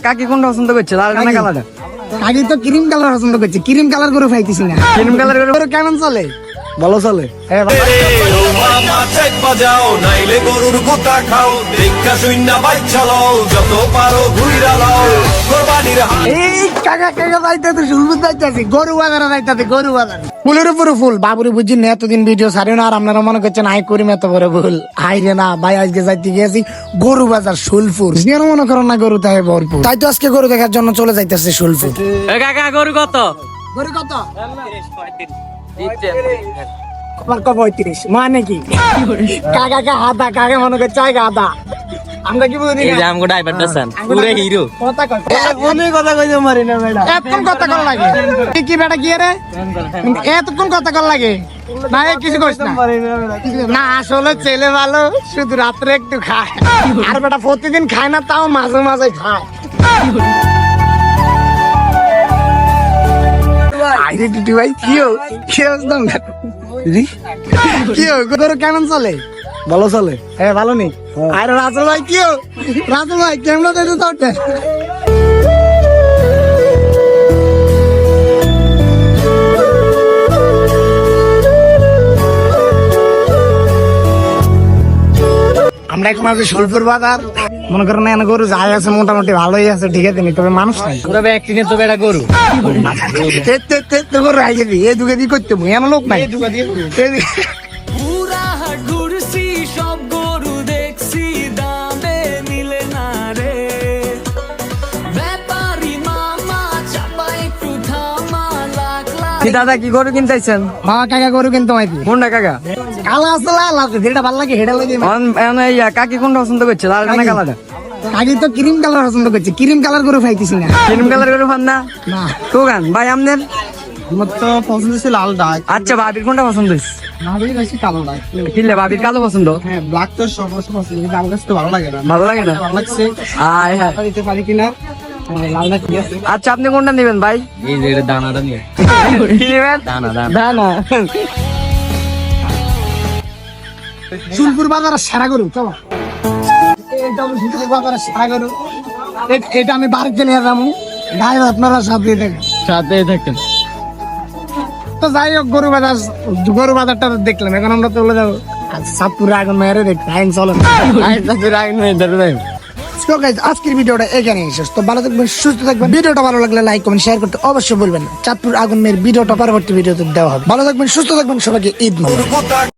কাকি কোনটা পছন্দ করছে, লাল না কালারটা? কাকি তো ক্রিম কালার পছন্দ করছে। ক্রিম কালার করে পাইতেছি না। ক্রিম কালার গরু কেমন চলে? ভালো চলে। গরুর গোটা খাও, দেখা শূন্য বাইচ্ছা লও, যত পারো ঘুইরা লও কোরবানির এই কাকা কাকা যাইতাছে, সুলবুত যাইতাছে, গরু বাজারে যাইতাছে, গরু বাজারে। ফুলের উপরে ফুল বাবুরে বুঝছি না, এতদিন ভিডিও ছাড়িও না, আর আপনারা মনে করছেন আই করিম এত বড় ভুল। হাই রে না ভাই, আজকে যাইতে গিয়েছি গরু বাজার সোলপুর। যেন মনে করেন না গরু তাই ভরপুর, তাই তো আজকে গরু দেখার জন্য চলে যাইতেছে সোলপুর। কাকা গরু কত? গরু কত? 35 মানে কি? কাকা কা আদা, কাকা মনে করছে আদা। আমরা কি বুঝি এই যে আমগো ড্রাইভার দাসান পুরো হিরো। কথা কয় ফোনে কথা কইতে মারি না ম্যাডাম। এতক্ষণ কথা কল লাগে কি বেটা কি রে? এতক্ষণ কথা কল লাগে না, কিছু কইস না। না আসলে ছেলে ভালো, শুধু রাত্রে একটু খায়, আর বেটা প্রতিদিন খায় না, তাও মাঝে মাঝে খায়। আইরে টুটু ভাই কি অবস্থা? কি গরু কেমন চলে? ভালো চলে। হ্যাঁ ভালো নেই। আর রাজল ভাই কি রাজল ভাই কেমন দিতে তোরটা? আমরা এখন আছি সোলপুর বাজার। মনে করেন না গরু যাই আছে মোটামুটি ভালোই আছে, ঠিক আছে, তবে মানুষ নাই। তবে একদিনে তো বেটা গরু গরু আই যাবি এই দুগে দিয়ে করতে এমন লোক নাই। পুরা হাট ঘুরছি, সব গরু দেখছি, দামে মিলে না রে। ব্যাপারী মামা চাপা একটু থামা, লাখ লাখ কি দাদা কি গরু কিনতেছেন? হ্যাঁ কাকা গরু কিন্তু মাইতি কোনটা কাকা? কালা আছে লাল আছে, যেটা ভালো লাগে সেটা লাগে। কাকি কোনটা পছন্দ করছে, লাল না কালারটা? কাকি তো ক্রিম কালার পছন্দ করছে। ক্রিম কালার করে পাইতেছি না। ক্রিম কালার গরু পান না? না তো গান ভাই আমনের আমার তো পছন্দ ছিল লালটা। আচ্ছা ভাবির কোনটা পছন্দ হইছে? ভালোই বেশি কালোটা। কিনলে ভাবির কালো পছন্দ? হ্যাঁ ব্ল্যাক তো সব পছন্দ, কিন্তু আমার কাছে তো ভালো লাগে না। ভালো লাগে না? ভালো লাগছে আয় হ্যাঁ। দিতে পারি কিনা, লালটা ঠিক আছে। আচ্ছা আপনি কোনটা নেবেন ভাই? এই যে এটা দানাটা নিয়ে কি নেবেন? দানা দানা দানা। সোলপুর বাজারের সেরা গরু চলো। এটা হলো সোলপুর বাজারের সেরা গরু। এটা আমি বাড়িতে নিয়ে যাবো, গায়ে আপনারা সাথে দেখেন। সাথে থাকেন। তো যাই হোক গরু বাজারটা দেখলাম, এখন আমরা চলে যাবো সাতপুরে আগুন মেয়েরে দেখতে। আইন চলো আজকের ভিডিওটা এখানে শেষ। তো ভালো থাকবেন, সুস্থ থাকবেন। ভিডিওটা ভালো লাগলে লাইক কমেন্ট শেয়ার করতে অবশ্যই বলবেন না। চাঁদপুর আগুন মেয়ের ভিডিওটা পরবর্তী ভিডিওতে দেওয়া হবে। ভালো থাকবেন, সুস্থ থাকবেন, সবাইকে ঈদ মোবারক।